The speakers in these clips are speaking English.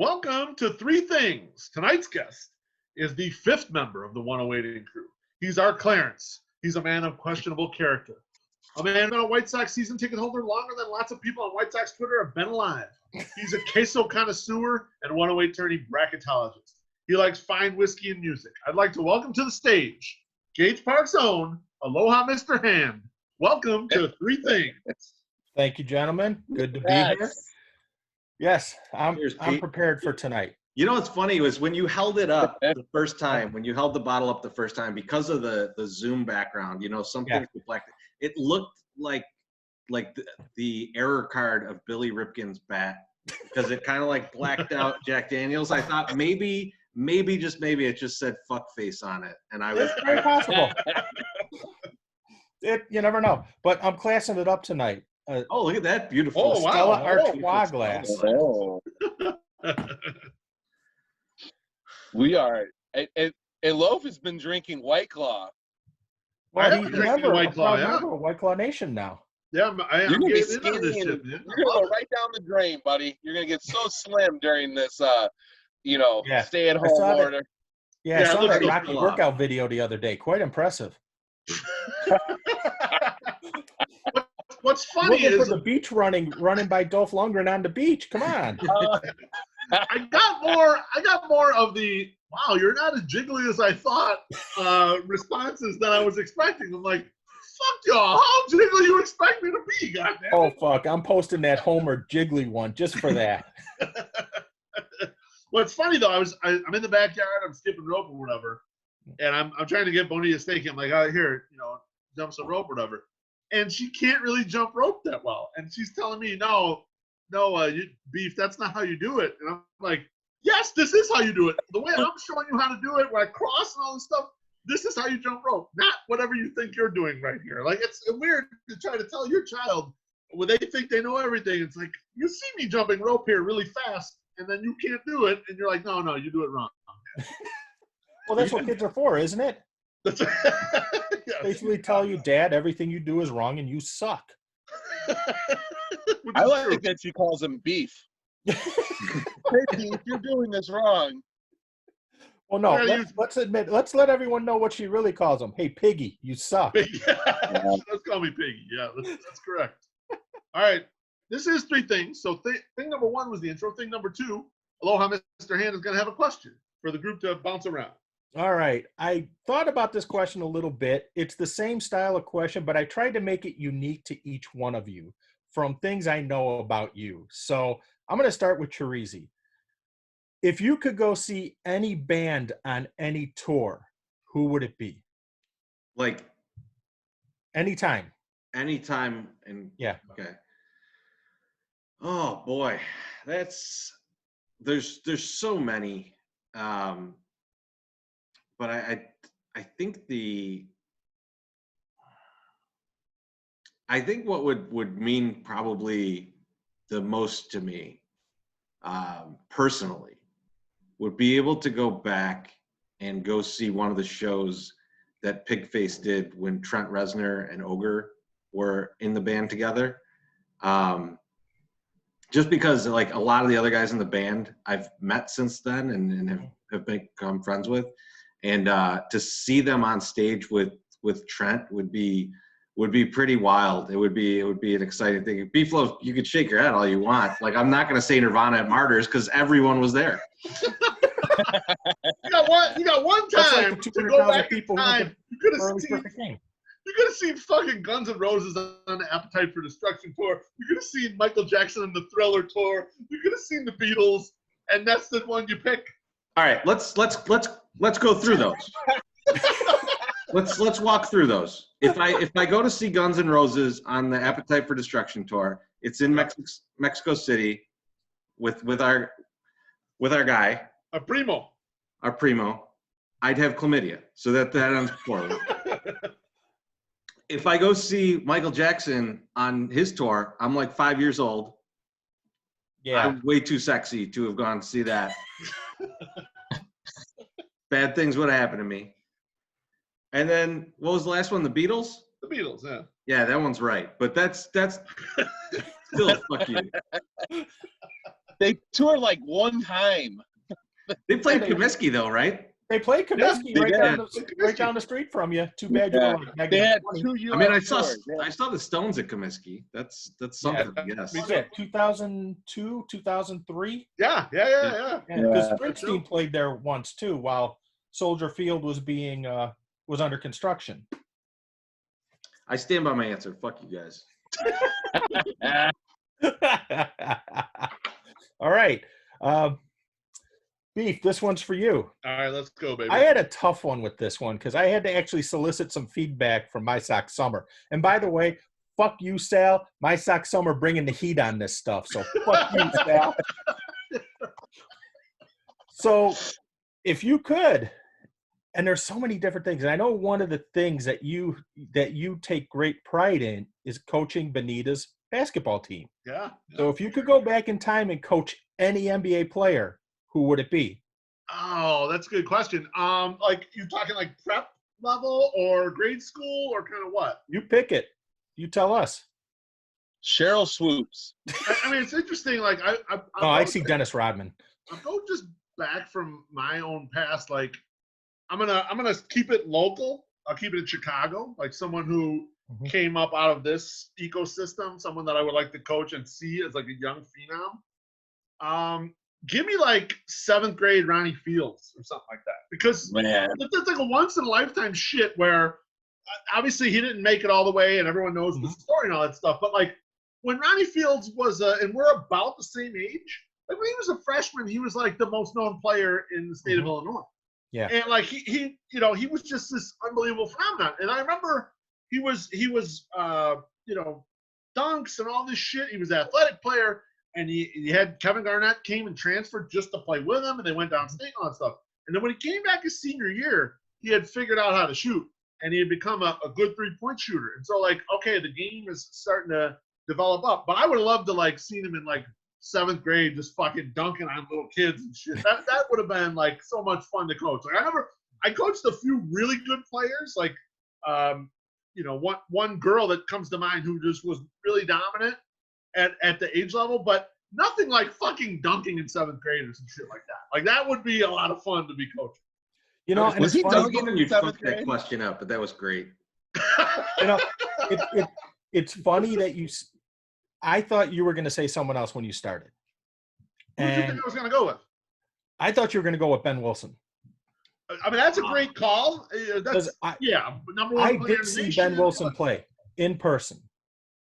Welcome to Three Things. Tonight's guest is the fifth member of the 108 crew. He's our Clarence. He's a man of questionable character. A man, a White Sox season ticket holder longer than lots of people on White Sox Twitter have been alive. He's a queso connoisseur and 108 tourney bracketologist. He likes fine whiskey and music. I'd like to welcome to the stage Gage Park's own Aloha Mr. Hand. Welcome to Three Things. Thank you, gentlemen. Good to be here. Yes, I'm prepared for tonight. You know what's funny was when you held it up the first time, when you held the bottle up the first time, because of the Zoom background, you know, something reflected. It looked like the error card of Billy Ripken's bat because it kind of like blacked out Jack Daniels. I thought maybe it just said fuck face on it, and I was it's very possible. You never know, but I'm classing it up tonight. Oh, look at that beautiful Stella Artois glass. Oh. We are. And Loaf has been drinking White Claw. Well, he's a member of White Claw Nation now. Yeah, I am You're getting gonna into this shit, man. You're gonna go right down the drain, buddy. You're gonna get so slim during this, stay-at-home order. I saw that Rocky workout video the other day. Quite impressive. What's funny is the beach running by Dolph Lundgren on the beach. Come on. I got more of the wow, you're not as jiggly as I thought responses that I was expecting. I'm like, fuck y'all, how jiggly you expect me to be, goddamn. Oh fuck, I'm posting that Homer jiggly one just for that. Well, it's funny though. I'm in the backyard, I'm skipping rope or whatever, and I'm trying to get Bonita steak. I'm like, oh, here, jump some rope or whatever. And she can't really jump rope that well. And she's telling me, no, Beef, that's not how you do it. And I'm like, yes, this is how you do it. The way I'm showing you how to do it, where I cross and all this stuff, this is how you jump rope, not whatever you think you're doing right here. Like, it's weird to try to tell your child when they think they know everything. It's like, you see me jumping rope here really fast, and then you can't do it. And you're like, no, you do it wrong. Well, that's what kids are for, isn't it? Basically tell you, Dad, everything you do is wrong and you suck. I like that she calls him Beef. Hey, Beef, you're doing this wrong. Well, no, let's let everyone know what she really calls him. Hey, Piggy, you suck. Let's call me Piggy. Yeah, that's correct. All right, this is Three Things. So thing number one was the intro. Thing number two, Aloha Mr. Hand is going to have a question for the group to bounce around. All right. I thought about this question a little bit. It's the same style of question, but I tried to make it unique to each one of you from things I know about you. So I'm going to start with Chirizi. If you could go see any band on any tour, who would it be? Like anytime. Anytime. And yeah. Okay. Oh boy. There's so many. But I think what would mean probably the most to me personally would be able to go back and go see one of the shows that Pigface did when Trent Reznor and Ogre were in the band together. Just because like a lot of the other guys in the band I've met since then and have become friends with. And to see them on stage with Trent would be pretty wild. It would be an exciting thing. B-Flow, you could shake your head all you want. Like, I'm not going to say Nirvana at Martyrs because everyone was there. You got one time like to go back in people time. You could have seen fucking Guns N' Roses on the Appetite for Destruction tour. You could have seen Michael Jackson on the Thriller tour. You could have seen the Beatles, and that's the one you pick. All right, let's go through those. let's walk through those. If I go to see Guns N' Roses on the Appetite for Destruction tour, it's in Mexico City with our guy, our primo. I'd have chlamydia, so that ends poorly. If I go see Michael Jackson on his tour, I'm like 5 years old. Yeah, I'm way too sexy to have gone to see that. Bad things would have happened to me. And then what was the last one? The Beatles? The Beatles, yeah. Yeah, that one's right. But that's still fuck you. They tour like one time. They played Comiskey though, right? They played Comiskey they right down the street from you. Too bad you Yeah. were like They negative had 20. 2 US I mean, tours. I saw the Stones at Comiskey. That's something, I guess. What was it, 2002, 2003? Yeah. Because Yeah. Springsteen played there once too, while Soldier Field was being was under construction. I stand by my answer. Fuck you guys. All right, Beef. This one's for you. All right, let's go, baby. I had a tough one with this one because I had to actually solicit some feedback from My Sock Summer. And by the way, fuck you, Sal. My Sock Summer bringing the heat on this stuff. So fuck you, Sal. So if you could, and there's so many different things. And I know one of the things that you take great pride in is coaching Benita's basketball team. Yeah. So if you could go back in time and coach any NBA player, who would it be? Oh, that's a good question. Like you talking like prep level or grade school or kind of what? You pick it. You tell us. Cheryl Swoops. I mean, it's interesting. Like I see Dennis Rodman. I'll go just back from my own past. Like I'm gonna keep it local. I'll keep it in Chicago. Like someone who came up out of this ecosystem, someone that I would like to coach and see as like a young phenom. Give me like 7th grade Ronnie Fields or something like that, because Man. it's like a once in a lifetime shit where obviously he didn't make it all the way and everyone knows the story and all that stuff. But like when Ronnie Fields was, and we're about the same age, like when he was a freshman, he was like the most known player in the state of Illinois. Yeah. And like he was just this unbelievable phenomenon. And I remember he was dunks and all this shit. He was an athletic player. And he had Kevin Garnett came and transferred just to play with him, and they went downstate and all that stuff. And then when he came back his senior year, he had figured out how to shoot, and he had become a good 3-point shooter. And so, like, okay, the game is starting to develop up. But I would have loved to, like, seen him in, like, 7th grade just fucking dunking on little kids and shit. That would have been, like, so much fun to coach. Like, I coached a few really good players, like, one girl that comes to mind who just was really dominant at the age level, but nothing like fucking dunking in 7th grade or some shit like that. Like that would be a lot of fun to be coaching. You know, was he dunking in you 7th fucked that grade? question up, but that was great. You know, it's funny that I thought you were going to say someone else when you started. Who did you think I was going to go with? I thought you were going to go with Ben Wilson. I mean, that's a great call. That's number one. I player did in the see nation. Ben Wilson play in person.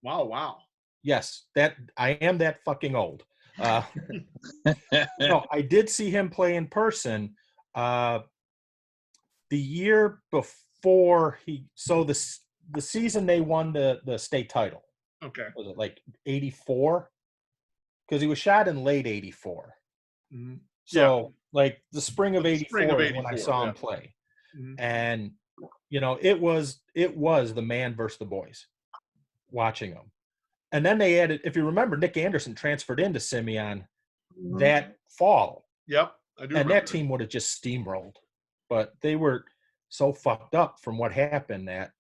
Wow. Yes, that I am that fucking old. No, I did see him play in person. The year before the season they won the state title. Okay. Was it like 84? Because he was shot in late 84. Mm-hmm. So like the spring of 84 spring of is when I 84, saw him play. And it was the man versus the boys watching him. And then they added, if you remember, Nick Anderson transferred into Simeon that fall. Yep, I do. And that team would have just steamrolled. But they were so fucked up from what happened that,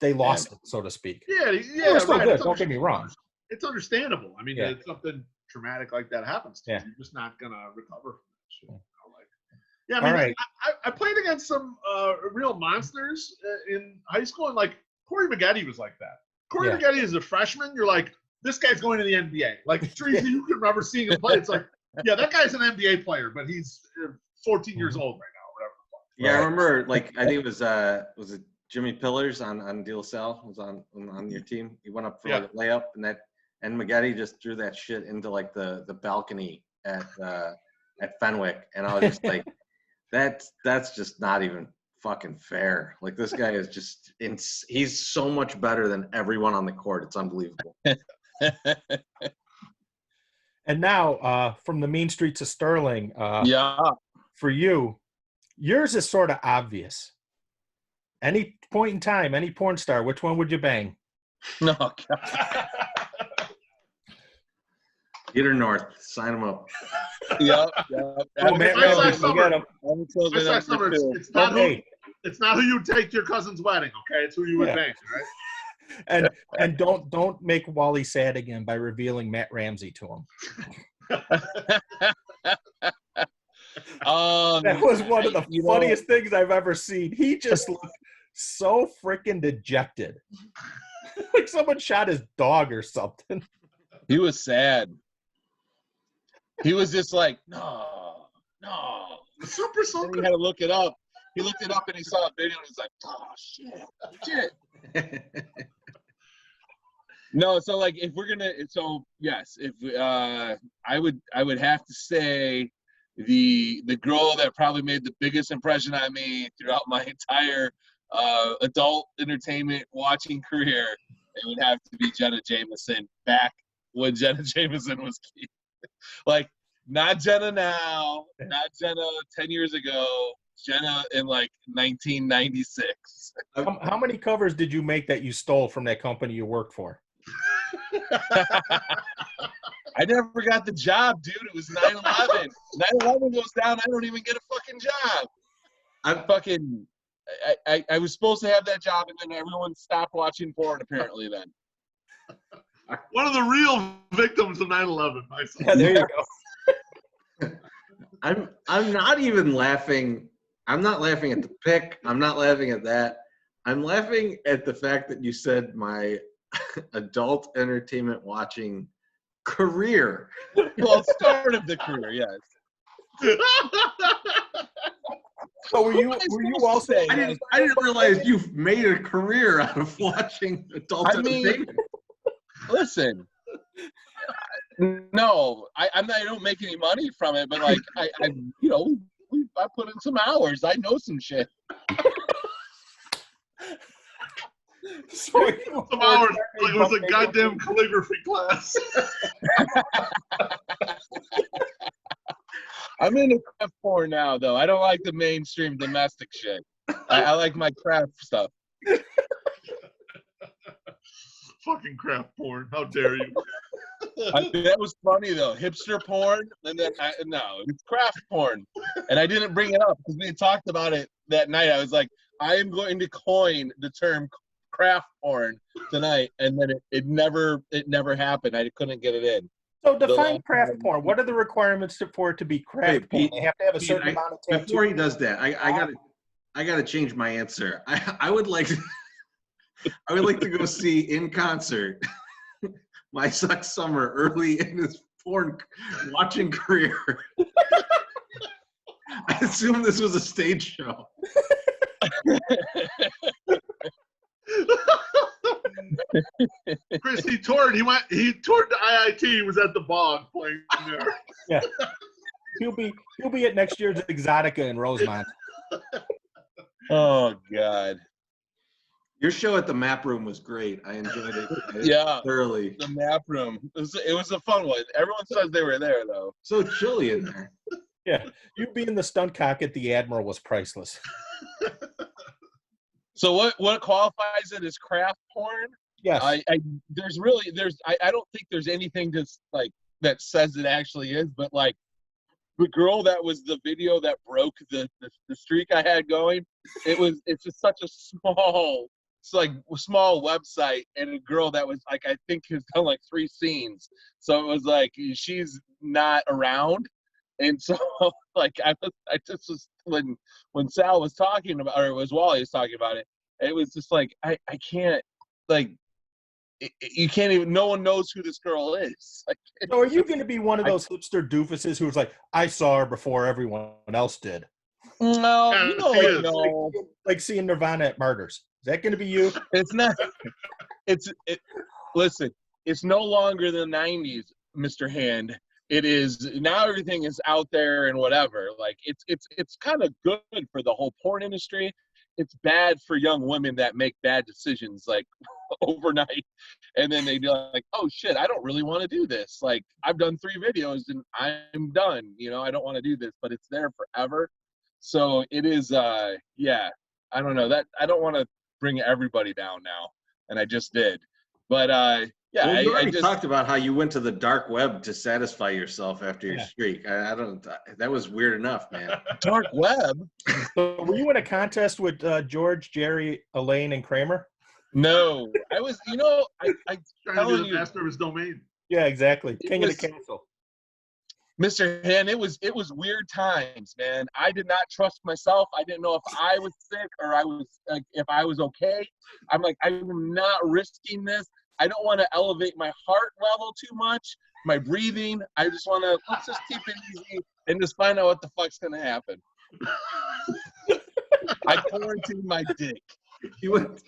they lost it, so to speak. Yeah, It was still right. good, don't get me wrong. It's understandable. I mean, Yeah. if something traumatic like that happens to you, Yeah. you're just not going to recover from that shit. All I mean, right. I played against some real monsters in high school, and like Corey Maggette was like that. Corey Maggette is a freshman. You're like, this guy's going to the NBA. Like, Teresa, you can remember seeing him play. It's like, yeah, that guy's an NBA player, but he's 14 years old right now, or whatever. Yeah, I remember. Like, I think it was it Jimmy Pillars on De La Salle was on your team. He went up for like a layup, and Maggette just threw that shit into like the balcony at Fenwick, and I was just like, that's just not even fucking fair. Like this guy is just he's so much better than everyone on the court. It's unbelievable. And now from the mean streets of Sterling, Yeah. for you, yours is sort of obvious. Any point in time, any porn star, which one would you bang? No, God. Peter North, sign him up. Yep. Oh, man, It's we got him. not who you take your cousin's wedding, okay? It's who you would bang, right? And don't make Wally sad again by revealing Matt Ramsey to him. That was one of the funniest things I've ever seen. He just looked so freaking dejected. Like someone shot his dog or something. He was sad. He was just like, no. Super And Soaker. he had to look it up. He looked it up and he saw a video and he's like, oh, shit. No, so like if we're gonna, so yes, if I would have to say the girl that probably made the biggest impression on me throughout my entire adult entertainment watching career, it would have to be Jenna Jameson back when Jenna Jameson was key. Like not Jenna now, not Jenna 10 years ago, Jenna in like 1996. How many covers did you make that you stole from that company you worked for? I never got the job, dude. It was 9/11. 9/11 goes down. I don't even get a fucking job. I was supposed to have that job, and then everyone stopped watching porn. Apparently, then. One of the real victims of 9/11. Myself. Yeah, there you go. I'm not even laughing. I'm not laughing at the pick. I'm not laughing at that. I'm laughing at the fact that you said my adult entertainment watching career. Well, start of the career, yes. So were you also? I didn't realize you made a career out of watching adult entertainment. Listen. No, I don't make any money from it, but like I put in some hours. I know some shit. So some hours like it was a goddamn calligraphy class. I'm into craft porn now, though. I don't like the mainstream domestic shit. I like my craft stuff. Fucking craft porn. How dare you? That was funny, though. Hipster porn, and then no, it's craft porn. And I didn't bring it up because we had talked about it that night. I was like, I am going to coin the term craft porn tonight, and then it never happened. I couldn't get it in. So define craft porn. What are the requirements for it to be craft porn? Pete, They have to have a certain amount of tattoos. Before he does that, I gotta change my answer. I would like to go see in concert My Suck Summer early in his porn watching career. I assume this was a stage show. Chris, he toured the IIT. He was at the Bog playing there. Yeah, he'll be at next year's Exotica in Rosemont. Oh God. Your show at the Map Room was great. I enjoyed it. Yeah, thoroughly. The Map Room. It was a fun one. Everyone says they were there, though. So chilly in there. Yeah, you being the stunt cock at the Admiral was priceless. So what qualifies it as craft porn? Yes. I don't think there's anything just like that says it actually is, but like the girl that was the video that broke the streak I had going, it's just such a small website, and a girl that was like, I think has done like 3 scenes. So it was like she's not around. And so like I just was when Sal was talking about, or it was Wally was talking about it, it was just like I can't, like you can't even, no one knows who this girl is. Like, so are you going to be one of those hipster doofuses who's like, I saw her before everyone else did? No, like seeing Nirvana at Murders. Is that going to be you? It's not. Listen, it's no longer the 90s, Mr. Hand. It is now. Everything is out there and whatever. Like it's kind of good for the whole porn industry. It's bad for young women that make bad decisions like overnight, and then they be like, "Oh shit, I don't really want to do this. Like I've done 3 videos and I'm done. I don't want to do this, but it's there forever." So it is. Yeah, I don't know that. I don't want to bring everybody down now, and I just did. But yeah, well, you already I just talked about how you went to the dark web to satisfy yourself after your streak. I don't. That was weird enough, man. Dark web. So were you in a contest with George, Jerry, Elaine, and Kramer? No, I was, I Trying to telling be the you, master of his domain. Yeah, exactly. King of was- the castle. Mr. Han, it was weird times, man. I did not trust myself. I didn't know if I was sick or I was like if I was okay. I'm like, I'm not risking this. I don't want to elevate my heart level too much, my breathing. I just want to let's just keep it easy and just find out what the fuck's gonna happen. I quarantined my dick. He went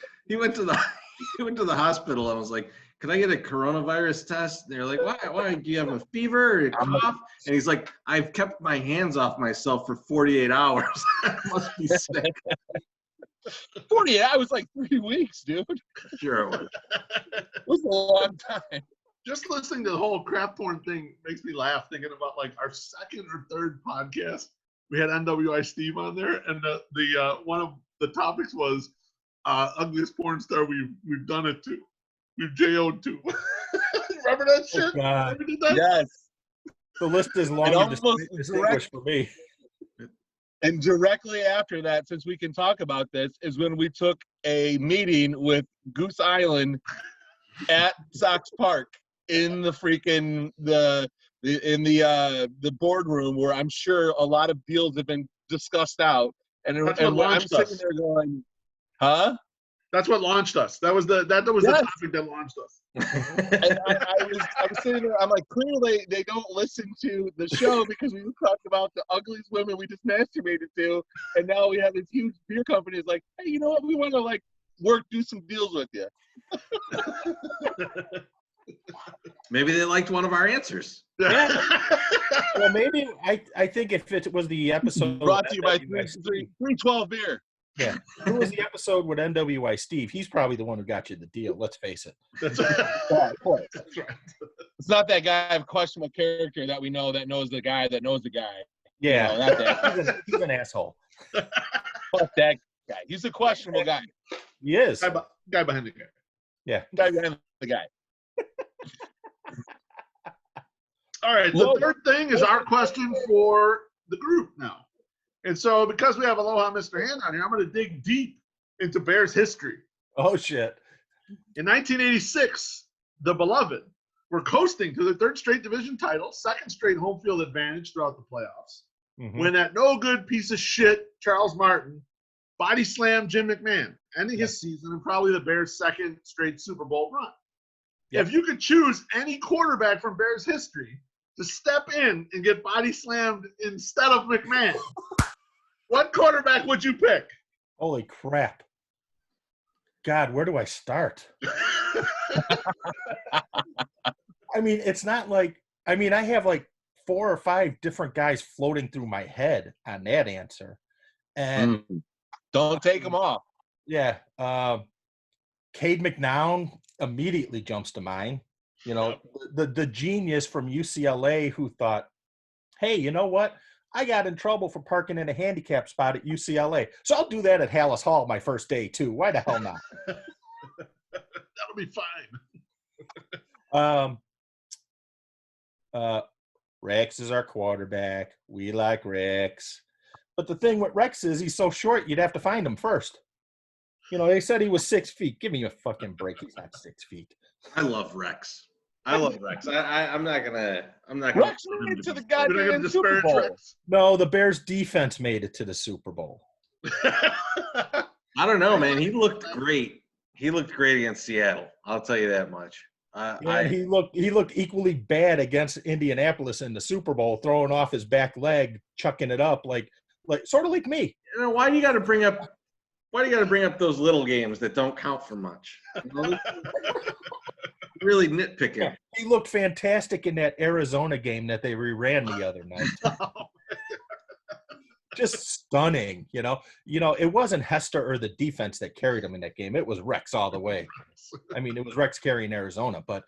to the hospital and was like, "Can I get a coronavirus test?" And they're like, "Why? Do you have a fever or a cough?" And he's like, "I've kept my hands off myself for 48 hours. I must be sick." 48. I was like 3 weeks, dude. Sure it was. It was a long time. Just listening to the whole crap porn thing makes me laugh thinking about like our second or third podcast. We had NWI Steve on there, and the one of the topics was ugliest porn star we've done it to. We've JO'd to. Remember that shit? Oh, God. Remember did that? Yes. The list is long It and almost distinguished for me. And directly after that, since we can talk about this, is when we took a meeting with Goose Island at Sox Park in the freaking the boardroom where I'm sure a lot of deals have been discussed out. And That's and what I'm launched sitting us. there going, huh? That's what launched us. That was the Yes. topic that launched us. And I was sitting there. I'm like, clearly they don't listen to the show because we talked about the ugliest women we just masturbated to, and now we have this huge beer company. It's like, hey, you know what? We want to like do some deals with you. Maybe they liked one of our answers. Well, maybe I think if it was the episode Brought with to you by NWI Steve, 312 beer. yeah, if it was the episode with NWI Steve, he's probably the one who got you the deal. Let's face it. That's Yeah, of course. right. It's not that guy of questionable character that we know that knows the guy that knows the guy. Yeah, You know, not that. he's an asshole. Fuck that guy. He's a questionable guy. He is. Guy behind the camera. Yeah. Guy behind the guy. All right. The Well- third thing is our question for the group now. And so because we have Aloha Mr. Hand on here, I'm going to dig deep into Bears history. Oh shit. In 1986, the Beloved were coasting to their third straight division title, second straight home field advantage throughout the playoffs, Mhm. when that no good piece of shit, Charles Martin, body slammed Jim McMahon, ending his season and probably the Bears' second straight Super Bowl run. Yep. If you could choose any quarterback from Bears history to step in and get body slammed instead of McMahon, what quarterback would you pick? Holy crap. God, where do I start? I mean, it's not like I have like 4 or 5 different guys floating through my head on that answer. And Don't take them off. yeah, Cade McNown immediately jumps to mind. You know, the genius from UCLA who thought, hey, you know what? I got in trouble for parking in a handicap spot at UCLA. So I'll do that at Hallis Hall my first day too. Why the hell not? That'll be fine. Rex is our quarterback. We like Rex. But the thing with Rex is he's so short, you'd have to find him first. You know, they said he was 6 feet. Give me a fucking break. He's not 6 feet. I love Rex. I'm not gonna. Rex made it to the We're not going goddamn to Super disparage Bowl. Rex. No, the Bears defense made it to the Super Bowl. I don't know, man. He looked great. He looked great against Seattle. I'll tell you that much. And he looked equally bad against Indianapolis in the Super Bowl, throwing off his back leg, chucking it up like sort of like me. You know, why do you got to bring up those little games that don't count for much? You know, really nitpicking. Yeah, he looked fantastic in that Arizona game that they reran the other night. Just stunning, you know. It wasn't Hester or the defense that carried him in that game. It was Rex all the way. I mean, it was Rex carrying Arizona, but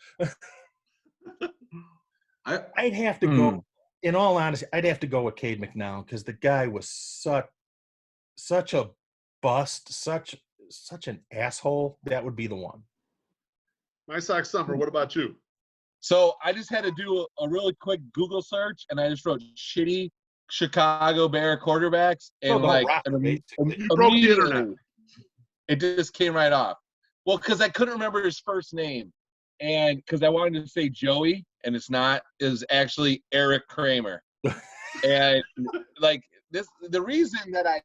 I'd have to go. In all honesty, I'd have to go with Cade McNown because the guy was such a bust, such an asshole. That would be the one. My Sox Summer, what about you? So I just had to do a really quick Google search, and I just wrote shitty Chicago Bear quarterbacks, and don't like rock, basically. You broke the internet. immediately, it just came right off. Well, because I couldn't remember his first name, and because I wanted to say Joey, and it's not. Is actually Eric Kramer, and like this, the reason that I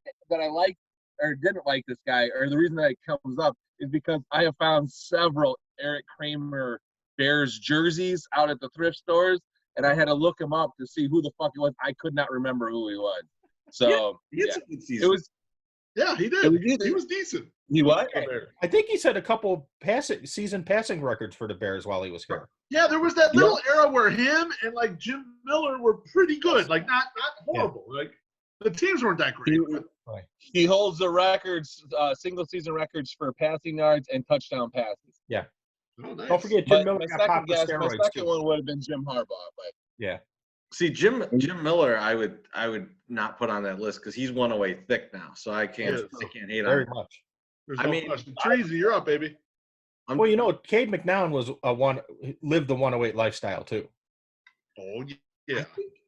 like or didn't like this guy, or the reason that it comes up, is because I have found several Eric Kramer Bears jerseys out at the thrift stores, and I had to look him up to see who the fuck he was. I could not remember who he was. So He had yeah, some good it seasons. was. Yeah, he It did. was either- He was decent. He what? I think he set a couple season passing records for the Bears while he was here. Yeah, there was that little era where him and like Jim Miller were pretty good, like not horrible. Like the teams weren't that great. He holds the records, single season records for passing yards and touchdown passes. Yeah. Oh, nice. Don't forget Jim But Miller my got second popped with guess, my steroids second too. one would have been Jim Harbaugh. But Yeah. See, Jim Miller, I would not put on that list because he's 108 thick now, so I can't hate on Very him. much. There's I no mean, question. Treasy, you're up, baby. Well, you know, Cade McNown lived the 108 lifestyle too. Oh yeah.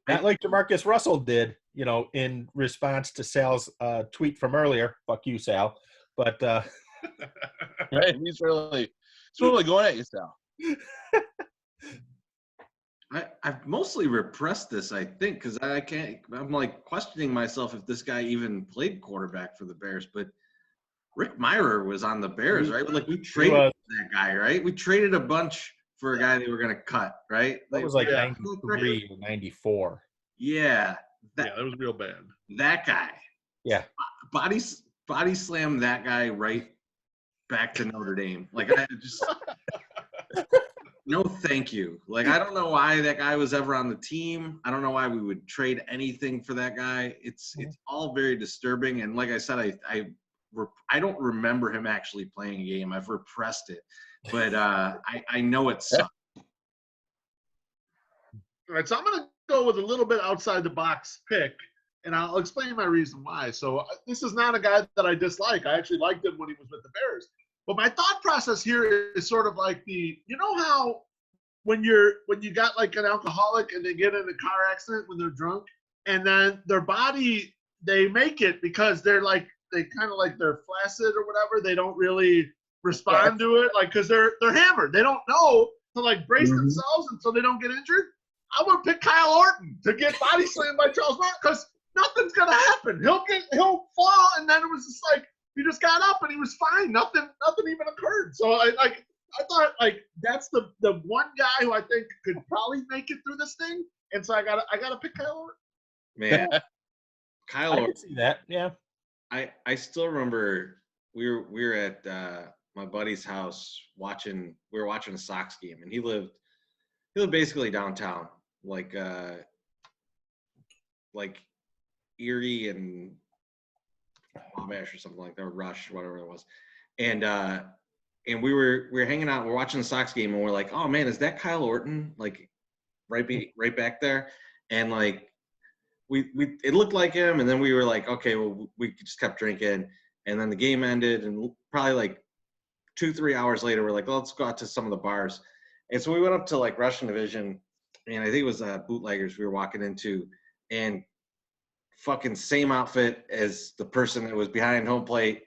Not like Demarcus Russell did, you know, in response to Sal's tweet from earlier. Fuck you, Sal. But right, he's really going at you, Sal. I've mostly repressed this, I think, because I'm like questioning myself if this guy even played quarterback for the Bears. But Rick Mirer was on the Bears, right? Like we traded that guy, right? We traded a bunch for a guy they were going to cut, right? that was like Yeah. 93 or 94. Yeah. That was real bad. That guy. Yeah. Body slam that guy right back to Notre Dame. Like I just no thank you. Like I don't know why that guy was ever on the team. I don't know why we would trade anything for that guy. It's all very disturbing. And like I said, I don't remember him actually playing a game. I've repressed it, but I know it sucked. All right, so I'm going to go with a little bit outside the box pick, and I'll explain my reason why. So this is not a guy that I dislike. I actually liked him when he was with the Bears. But my thought process here is sort of like you know how when you got like an alcoholic and they get in a car accident when they're drunk, and then their body, they make it because they're flaccid or whatever. They don't really respond to it, like because they're hammered. They don't know to like brace themselves, and so they don't get injured. I would pick Kyle Orton to get body slammed by Charles Brown because nothing's gonna happen. He'll fall, and then it was just like he just got up and he was fine. Nothing even occurred. So I thought like that's the one guy who I think could probably make it through this thing, and so I gotta pick Kyle Orton. Man, Kyle I Orton. can see that. Yeah. I still remember we were at my buddy's house watching a Sox game, and he lived basically downtown, like Erie and Wabash or something like that, or Rush, whatever it was. And we were hanging out, we're watching the Sox game, and we're like, oh man, is that Kyle Orton? Like right back there. And like it looked like him, and then we were like, okay, well, we just kept drinking, and then the game ended, and probably like 2-3 hours later, we're like, well, let's go out to some of the bars. And so we went up to like Russian Division, and I think it was Bootleggers we were walking into, and fucking same outfit as the person that was behind home plate,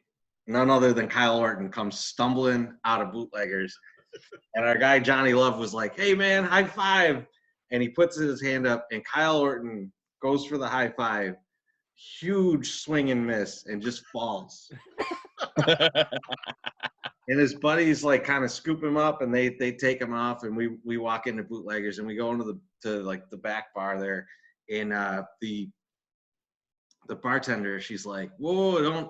none other than Kyle Orton comes stumbling out of Bootleggers. And our guy Johnny Love was like, hey man, high five. And he puts his hand up, and Kyle Orton goes for the high five, huge swing and miss, and just falls. And his buddies like kind of scoop him up, and they take him off, and we walk into Bootleggers, and we go into the back bar there, and the bartender, she's like, whoa,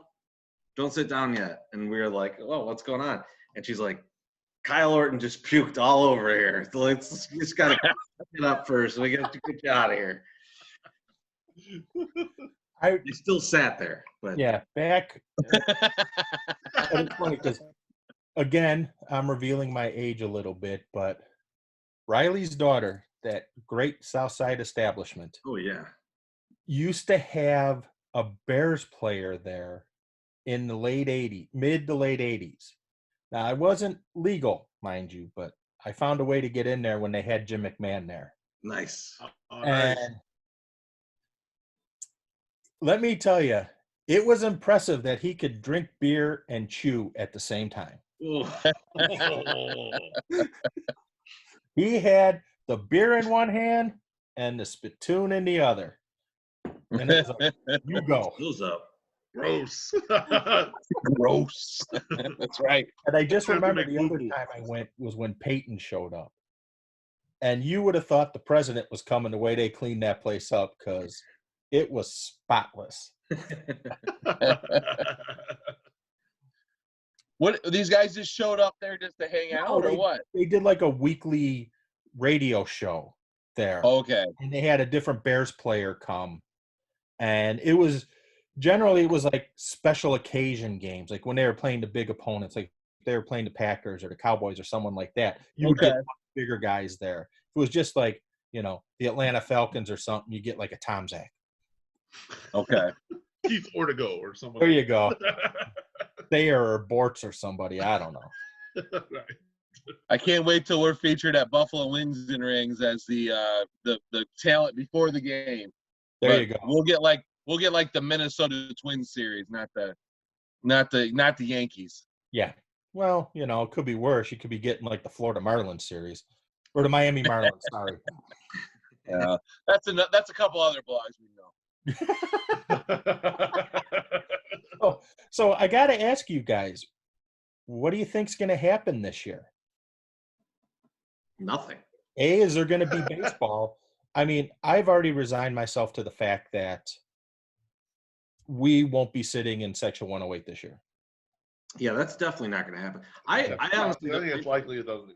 don't sit down yet. And we were like, oh, what's going on? And she's like, Kyle Orton just puked all over here. So we just gotta get up first. We got to get you out of here. He still sat there, but Yeah, back. And it's funny because, again, I'm revealing my age a little bit, but Riley's daughter, that great Southside establishment, oh yeah. used to have a Bears player there in the mid to late 80s. Now, I wasn't legal, mind you, but I found a way to get in there when they had Jim McMahon there. Nice. Oh, nice. And let me tell you, it was impressive that he could drink beer and chew at the same time. He had the beer in one hand and the spittoon in the other. And it was like, you go. Those up. Gross. Gross. That's right. And I just Have to remember make the other boo-boo. time I went was when Peyton showed up. And you would have thought the president was coming the way they cleaned that place up because it was spotless. What, these guys just showed up there just to hang out, or what? They did like a weekly radio show there. Okay. And they had a different Bears player come. And it was generally like special occasion games, like when they were playing the big opponents, like they were playing the Packers or the Cowboys or someone like that. You would get bigger guys there. If it was just like, the Atlanta Falcons or something, you get like a Tom Zach. Okay. Keith Ortego or someone. There you go. Thayer or Bortz or somebody. I don't know. Right. I can't wait till we're featured at Buffalo Wings and Rings as the talent before the game. There But you go. We'll get like the Minnesota Twins series, not the Yankees. Yeah. Well, it could be worse. You could be getting like the Florida Marlins series or the Miami Marlins. Sorry. Yeah, that's a couple other blogs we know. So I got to ask you guys, what do you think's going to happen this year? Nothing. Is there going to be baseball? I mean, I've already resigned myself to the fact that we won't be sitting in Section 108 this year. Yeah, that's definitely not going to happen. I honestly I think it's likely it doesn't.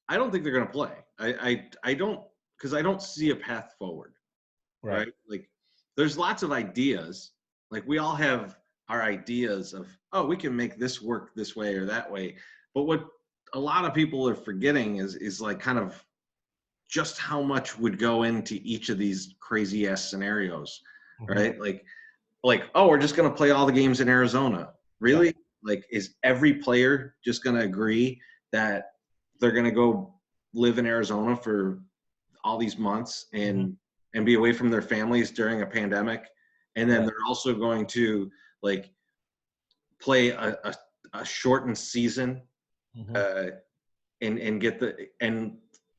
I don't think they're going to play. I don't, because I don't see a path forward. Right? Like, there's lots of ideas. Like, we all have our ideas of, oh, we can make this work this way or that way. But what a lot of people are forgetting is like kind of just how much would go into each of these crazy ass scenarios, right? Like, oh, we're just going to play all the games in Arizona. Really? Yeah. Like, is every player just going to agree that they're going to go live in Arizona for all these months and be away from their families during a pandemic? And then they're also going to like play a shortened season and get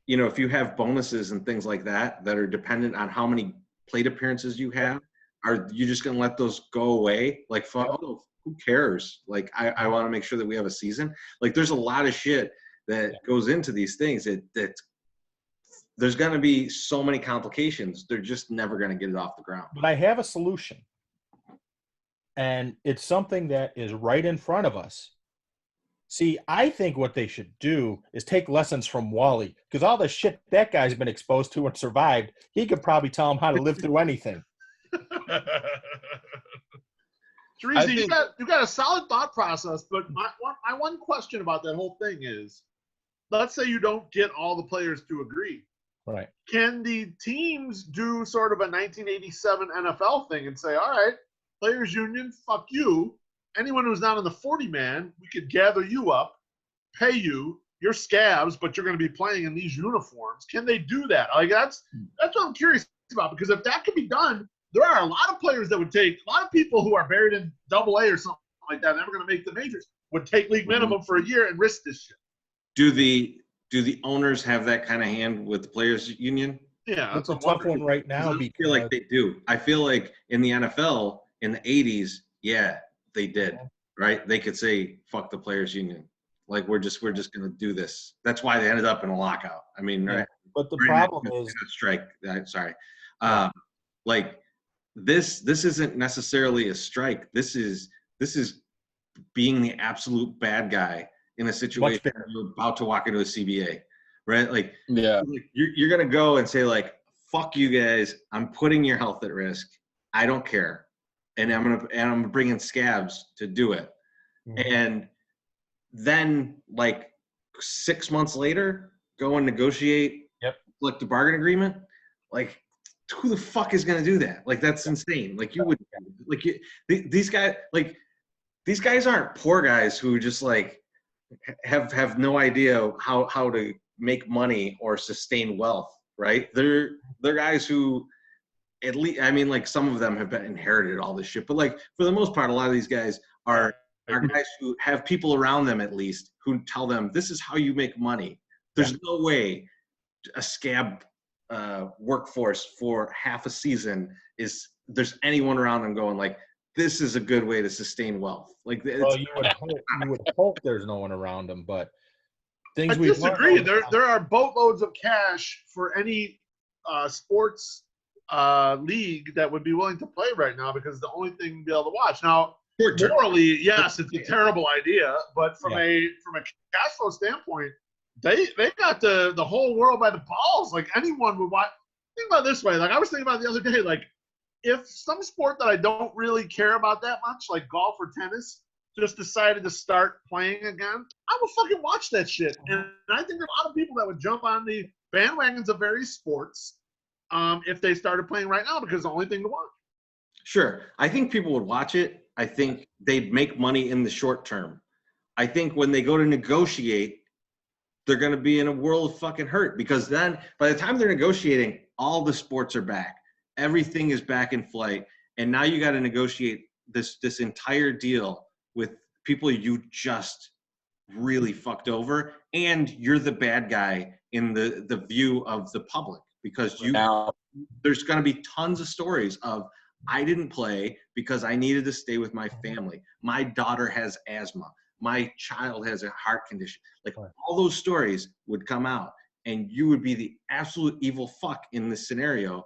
if you have bonuses and things like that are dependent on how many plate appearances you have, are you just going to let those go away? Like, who cares? Like, I want to make sure that we have a season. Like, there's a lot of shit that goes into these things that there's going to be so many complications. They're just never going to get it off the ground. But I have a solution. And it's something that is right in front of us. See, I think what they should do is take lessons from Wally, because all the shit that guy's been exposed to and survived, he could probably tell him how to live through anything. Teresa, you got a solid thought process, but my one question about that whole thing is, let's say you don't get all the players to agree. Right. Can the teams do sort of a 1987 NFL thing and say, all right, players union, fuck you. Anyone who's not on the 40-man, we could gather you up, pay you, you're scabs, but you're going to be playing in these uniforms. Can they do that? Like, that's what I'm curious about, because if that could be done, there are a lot of players that would take, a lot of people who are buried in AA or something like that, never going to make the majors, would take league minimum for a year and risk this shit. Do the owners have that kind of hand with the players union? Yeah, that's a tough one right now. I feel like they do. I feel like in the NFL in the 80s, yeah, they did. Right? They could say fuck the players union. Like, we're just going to do this. That's why they ended up in a lockout. I mean, right? But the problem is strike. Sorry. Like, this isn't necessarily a strike. This is being the absolute bad guy in a situation where you're about to walk into a CBA, right? Like, you're gonna go and say like, "Fuck you guys! I'm putting your health at risk. I don't care, and I'm gonna bring in scabs to do it." And then, like 6 months later, go and negotiate like the bargain agreement. Like, who the fuck is gonna do that? Like, that's insane. Like, you would these guys aren't poor guys who just like have no idea how to make money or sustain wealth, right? They're guys who, at least, I mean, like, some of them have been inherited all this shit, but like, for the most part, a lot of these guys are are guys who have people around them at least who tell them this is how you make money. There's no way a scab workforce for half a season there's anyone around them going like, this is a good way to sustain wealth. Like, well, you would hope there's no one around them, but things I we disagree. There are boatloads of cash for any sports league that would be willing to play right now because the only thing to be able to watch. Now, morally, yes, it's a terrible idea, but from a cash flow standpoint, they got the whole world by the balls. Like anyone would watch. Think about it this way. Like I was thinking about it the other day. Like if some sport that I don't really care about that much, like golf or tennis, just decided to start playing again, I would fucking watch that shit. And I think there are a lot of people that would jump on the bandwagons of various sports if they started playing right now because it's the only thing to watch. Sure. I think people would watch it. I think they'd make money in the short term. I think when they go to negotiate, they're going to be in a world of fucking hurt because then by the time they're negotiating, all the sports are back. Everything is back in flight. And now you got to negotiate this entire deal with people you just really fucked over. And you're the bad guy in the view of the public because there's going to be tons of stories of, I didn't play because I needed to stay with my family. My daughter has asthma. My child has a heart condition. Like all those stories would come out and you would be the absolute evil fuck in this scenario.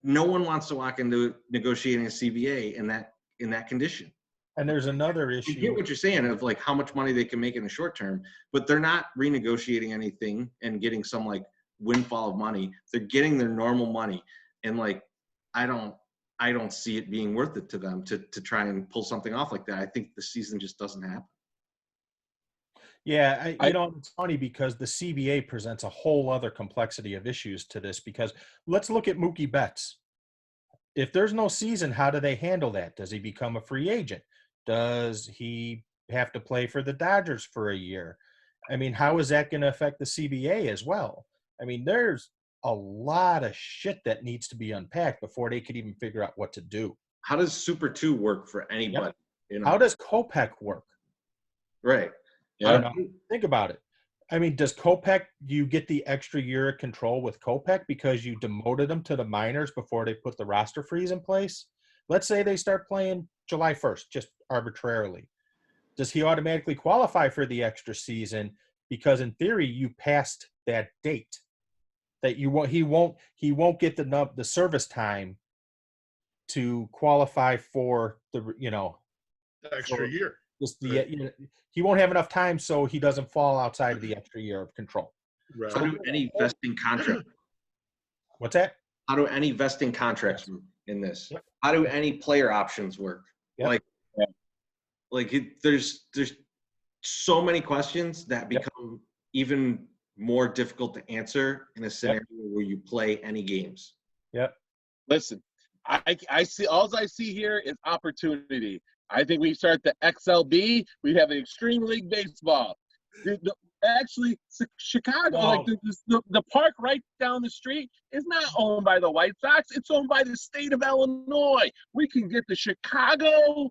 No one wants to walk into negotiating a CBA in that condition. And there's another issue. I get what you're saying of like how much money they can make in the short term, but they're not renegotiating anything and getting some like windfall of money. They're getting their normal money. And like, I don't see it being worth it to them to try and pull something off like that. I think the season just doesn't happen. Yeah, it's funny because the CBA presents a whole other complexity of issues to this because let's look at Mookie Betts. If there's no season, how do they handle that? Does he become a free agent? Does he have to play for the Dodgers for a year? I mean, how is that going to affect the CBA as well? I mean, there's a lot of shit that needs to be unpacked before they could even figure out what to do. How does Super 2 work for anybody? Yep. You know? How does COPEC work? Right. Yeah. Think about it. I mean, does COPEC, do you get the extra year of control with COPEC because you demoted them to the minors before they put the roster freeze in place? Let's say they start playing July 1st, just arbitrarily. Does he automatically qualify for the extra season? Because in theory, you passed that date. That he won't get the service time to qualify for the extra year. Just he won't have enough time, so he doesn't fall outside of the extra year of control. Right. How do any vesting contracts? What's that? How do any vesting contracts work in this? Yep. How do any player options work? Yep. There's so many questions that become even more difficult to answer in a scenario where you play any games. Yep. Listen, I see all I see here is opportunity. I think we start the XLB. We have an Extreme League Baseball. Actually, Chicago, the park right down the street is not owned by the White Sox. It's owned by the state of Illinois. We can get the Chicago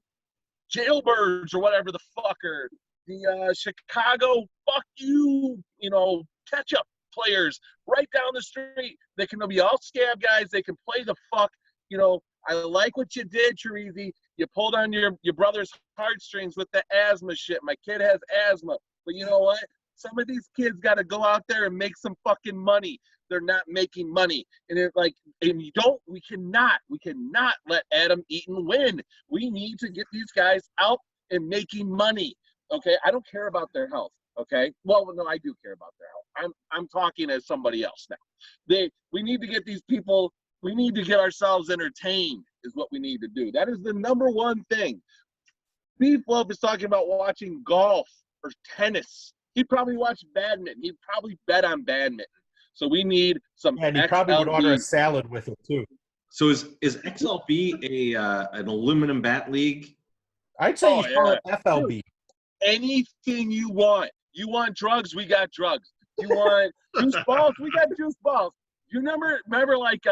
Jailbirds or whatever the fucker, the Chicago fuck you, catch-up players right down the street. They can be all scab guys. They can play the fuck. I like what you did, Chirizi. You pulled on your brother's heartstrings with the asthma shit. My kid has asthma. But you know what? Some of these kids got to go out there and make some fucking money. They're not making money. And we cannot let Adam Eaton win. We need to get these guys out and making money. Okay? I don't care about their health. Okay? Well, no, I do care about their health. I'm talking as somebody else now. We need to get these people. We need to get ourselves entertained is what we need to do. That is the number one thing. Beef Love is talking about watching golf or tennis. He'd probably watch badminton. He'd probably bet on badminton. So we need some and he XLB. Probably would order a salad with it too. So is XLB an aluminum bat league? I'd say you call it FLB. Dude, anything you want. You want drugs? We got drugs. You want juice balls? We got juice balls. You remember like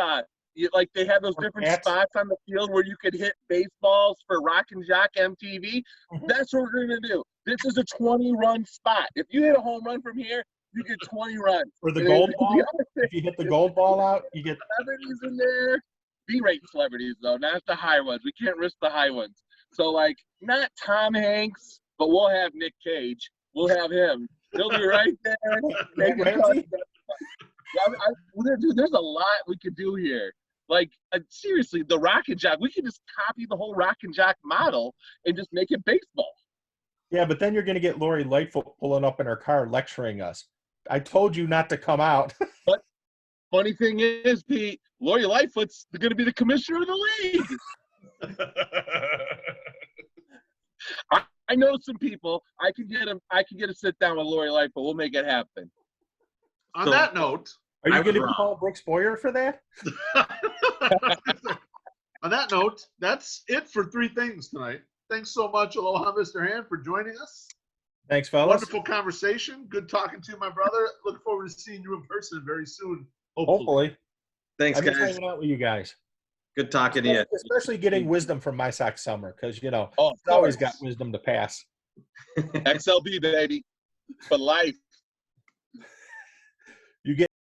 like they have those different Cats. spots on the field where you could hit baseballs for Rock and Jock MTV. That's what we're gonna do. This is a 20-run spot. If you hit a home run from here, you get 20 runs. For the And gold then ball, the other thing, if you hit the gold ball out, you get. celebrities in there. B-rate celebrities though, not the high ones. We can't risk the high ones. So like, not Tom Hanks, but we'll have Nick Cage. We'll have him. He'll be right there. Matt making Ramsey? Dude, there's a lot we could do here. Like, seriously, the Rock and Jock, we could just copy the whole Rock and Jock model and just make it baseball. Yeah, but then you're going to get Lori Lightfoot pulling up in her car lecturing us. I told you not to come out. Funny thing is, Pete, Lori Lightfoot's going to be the commissioner of the league. I know some people. I can get a sit down with Lori Lightfoot. We'll make it happen. On So- that note, Are you I was going to wrong. call Brooks Boyer for that? on that note, that's it for 3 things tonight. Thanks so much, Aloha, Mr. Hand, for joining us. Thanks, fellas. Wonderful conversation. Good talking to you, my brother. Look forward to seeing you in person very soon. Hopefully. Thanks, I miss guys. hanging out with you guys. Good talking to you. Especially getting wisdom from my Sox summer, because, you know, Oh, it's always got wisdom to pass. XLB, baby, for life.